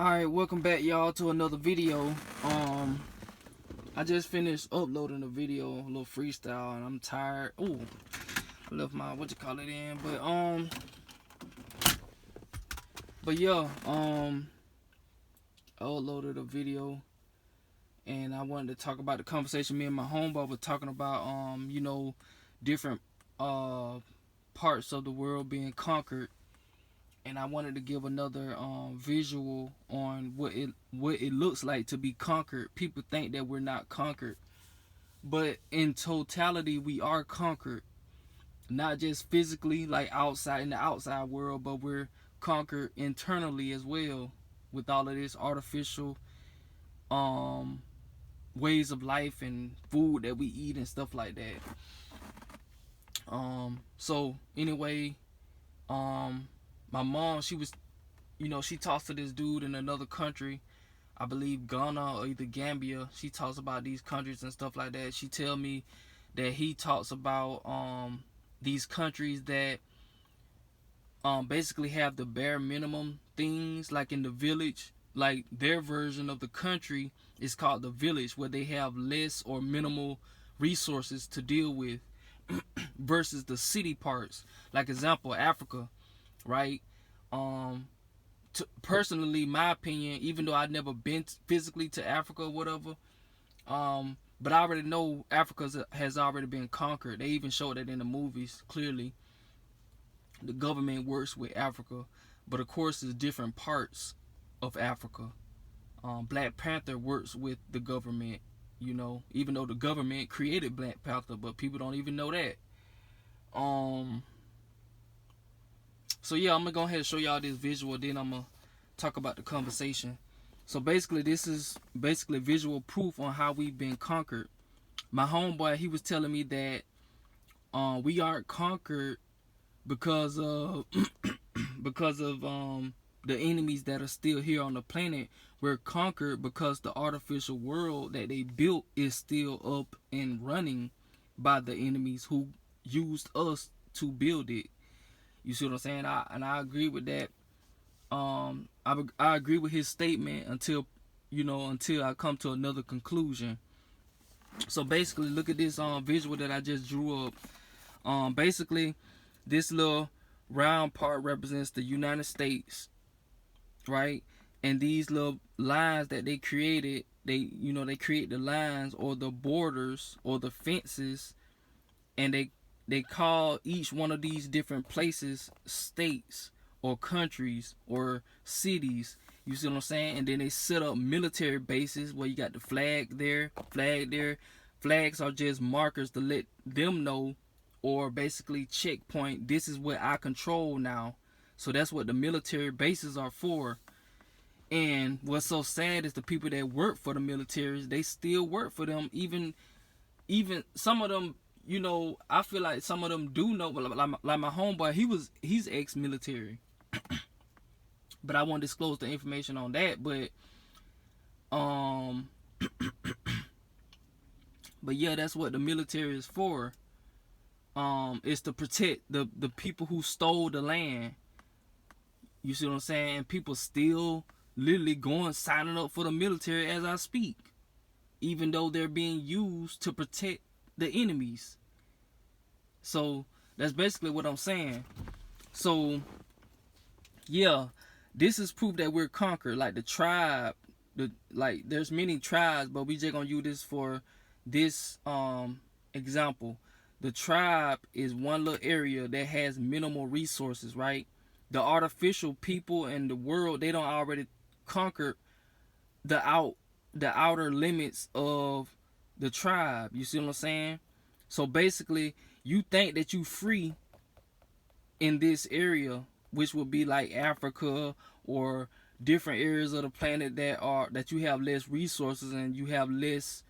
Alright, welcome back y'all to another video. I just finished uploading a video, a little freestyle, and I'm tired. Ooh, I left my in, but yeah, I uploaded a video and I wanted to talk about the conversation me and my homeboy were talking about, different parts of the world being conquered. And I wanted to give another visual on what it looks like to be conquered. People think that we're not conquered, but in totality, we are conquered. Not just physically, like outside in the outside world, but we're conquered internally as well with all of this artificial ways of life and food that we eat and stuff like that. So anyway, my mom, she was, she talks to this dude in another country, I believe Ghana or either Gambia. She talks about these countries and stuff like that. She tell me that he talks about these countries that basically have the bare minimum things, like in the village. Like their version of the country is called the village, where they have less or minimal resources to deal with versus the city parts. Like example, Africa, right? Personally, my opinion, even though I've never been physically to Africa or whatever, but I already know Africa has already been conquered. They even showed that in the movies. Clearly, the government works with Africa, but of course, there's different parts of Africa. Black Panther works with the government, even though the government created Black Panther, but people don't even know that. So yeah, I'm gonna go ahead and show y'all this visual, then I'm gonna talk about the conversation. So basically, this is visual proof on how we've been conquered. My homeboy, he was telling me that we aren't conquered because of the enemies that are still here on the planet. We're conquered because the artificial world that they built is still up and running by the enemies who used us to build it. You see what I'm saying? I agree with that. I agree with his statement until I come to another conclusion. So basically, look at this visual that I just drew up. Basically, this little round part represents the United States, right? And these little lines that they created, they create the lines or the borders or the fences, and they call each one of these different places states or countries or cities. You see what I'm saying? And then they set up military bases where you got the flag there. Flags are just markers to let them know, or basically checkpoint, this is what I control now. So that's what the military bases are for. And what's so sad is the people that work for the militaries, they still work for them. Even some of them, I feel like some of them do know. Like my homeboy, he's ex-military, but I won't disclose the information on that. But but yeah, that's what the military is for. It's to protect the people who stole the land. You see what I'm saying? And people still literally signing up for the military as I speak, even though they're being used to protect the enemies. So that's basically what I'm saying. So yeah, this is proof that we're conquered. Like the tribe, there's many tribes, but we just gonna use this for this example. The tribe is one little area that has minimal resources, right? The artificial people in the world, they don't already conquer the outer limits of the tribe. You see what I'm saying? So basically, you think that you free in this area, which would be like Africa or different areas of the planet that you have less resources and you have less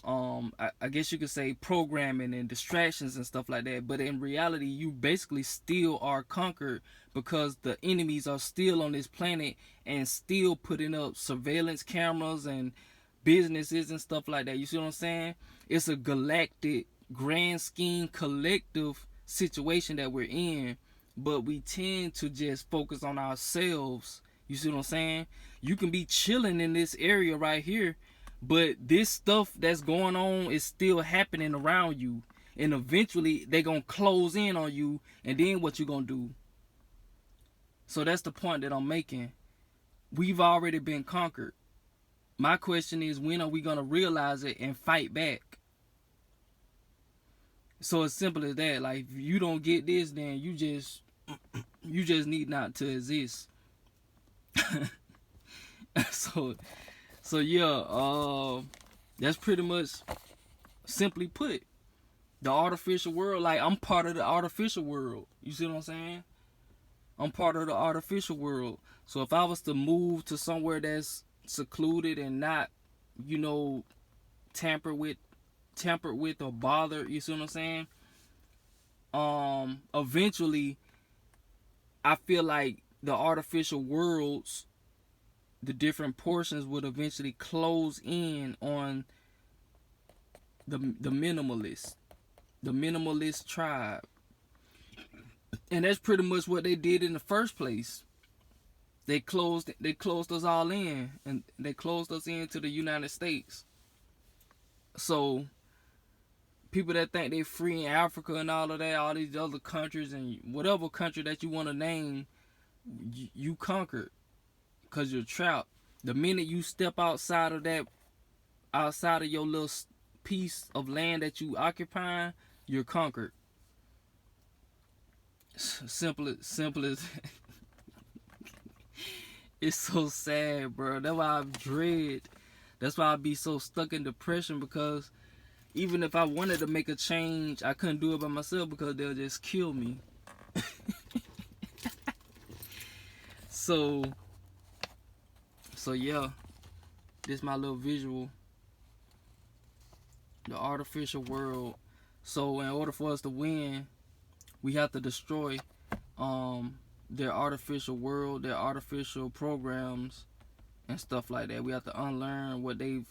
I guess you could say programming and distractions and stuff like that. But in reality, you basically still are conquered because the enemies are still on this planet and still putting up surveillance cameras and businesses and stuff like that. You see what I'm saying? It's a galactic, grand scheme, collective situation that we're in, but we tend to just focus on ourselves You see what I'm saying? You can be chilling in this area right here, but this stuff that's going on is still happening around you. And eventually they gonna close in on you, and then what you gonna do? So that's the point that I'm making. We've already been conquered. My question is, when are we gonna realize it and fight back? So it's simple as that. Like, if you don't get this, then you just need not to exist. so yeah, that's pretty much, simply put, the artificial world. Like, I'm part of the artificial world. You see what I'm saying? I'm part of the artificial world. So if I was to move to somewhere that's secluded and not, tampered with or bothered, you see what I'm saying? Eventually, I feel like the artificial worlds, the different portions, would eventually close in on the minimalist tribe. And that's pretty much what they did in the first place. They closed us all in, and they closed us into the United States. So people that think they free in Africa and all of that, all these other countries, and whatever country that you want to name, you conquered, because you're trapped. The minute you step outside of your little piece of land that you occupy, you're conquered. Simple as it's so sad, bro. That's why I dread. That's why I be so stuck in depression, because even if I wanted to make a change, I couldn't do it by myself, because they'll just kill me. So yeah, this is my little visual. The artificial world. So in order for us to win, we have to destroy their artificial world, their artificial programs, and stuff like that. We have to unlearn what they've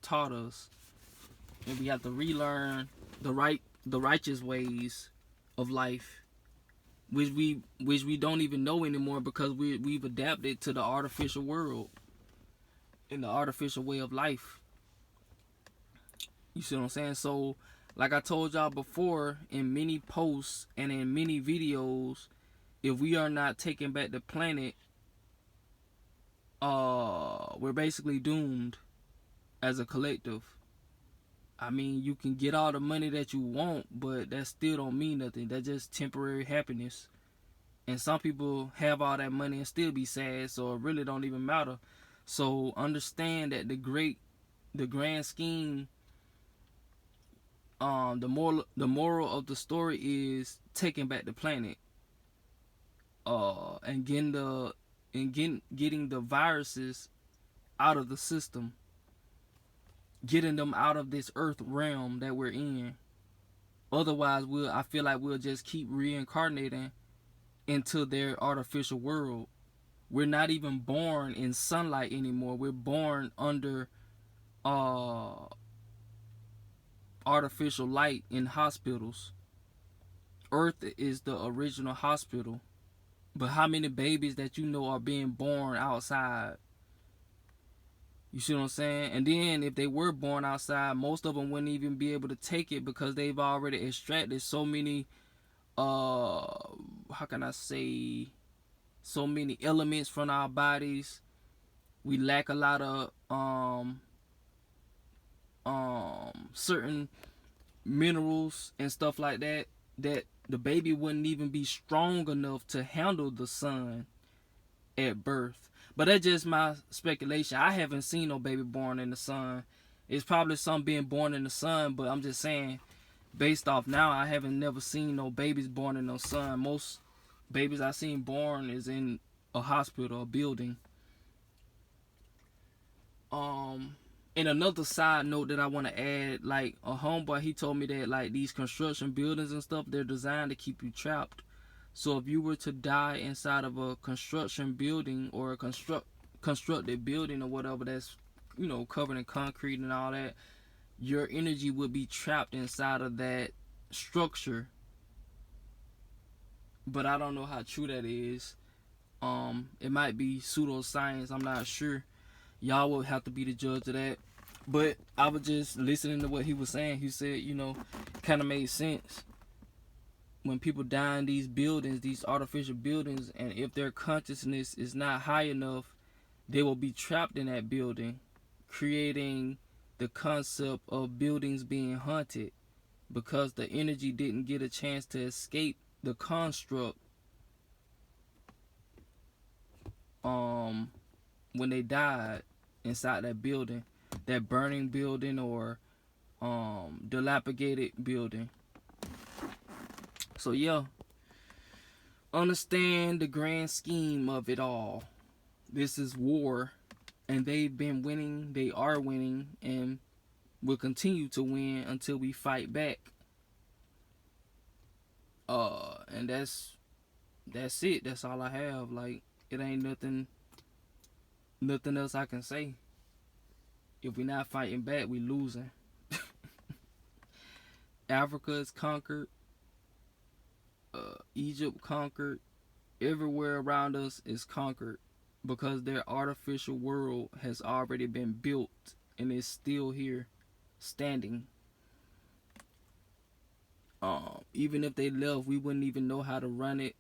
taught us, and we have to relearn the righteous ways of life, which we don't even know anymore, because we've adapted to the artificial world and the artificial way of life. You see what I'm saying? So, like I told y'all before, in many posts and in many videos, if we are not taking back the planet, we're basically doomed as a collective. I mean, you can get all the money that you want, but that still don't mean nothing. That's just temporary happiness. And some people have all that money and still be sad, so it really don't even matter. So understand that the grand scheme, the moral of the story is taking back the planet, and getting the viruses out of the system, getting them out of this earth realm that we're in. Otherwise, I feel like we'll just keep reincarnating into their artificial world. We're not even born in sunlight anymore. We're born under artificial light in hospitals. Earth is the original hospital. But how many babies that you know are being born outside? You see what I'm saying? And then if they were born outside, most of them wouldn't even be able to take it, because they've already extracted so many, how can I say, so many elements from our bodies. We lack a lot of certain minerals and stuff like that the baby wouldn't even be strong enough to handle the sun at birth. But that's just my speculation. I haven't seen no baby born in the sun. It's probably some being born in the sun, but I'm just saying, based off now, I haven't never seen no babies born in the sun. Most babies I seen born is in a hospital, a building. And another side note that I want to add, like, a homeboy, he told me that, like, these construction buildings and stuff, they're designed to keep you trapped. So if you were to die inside of a construction building, or a constructed building or whatever, that's, covered in concrete and all that, your energy would be trapped inside of that structure. But I don't know how true that is. It might be pseudoscience. I'm not sure. Y'all will have to be the judge of that. But I was just listening to what he was saying. He said, kind of made sense. When people die in these buildings, these artificial buildings, and if their consciousness is not high enough, they will be trapped in that building, creating the concept of buildings being haunted because the energy didn't get a chance to escape the construct when they died inside that building, that burning building or dilapidated building. So yeah, understand the grand scheme of it all. This is war, and they've been winning. They are winning, and will continue to win until we fight back. And that's it. That's all I have. Like, it ain't nothing else I can say. If we're not fighting back, we losing. Africa is conquered. Egypt conquered. Everywhere around us is conquered because their artificial world has already been built and is still here, standing. Even if they left, we wouldn't even know how to run it.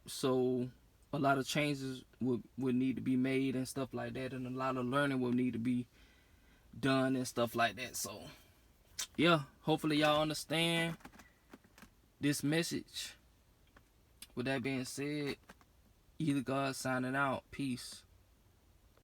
So a lot of changes would need to be made and stuff like that, and a lot of learning will need to be done and stuff like that. So yeah, hopefully y'all understand this message. With that being said, Either God signing out. Peace.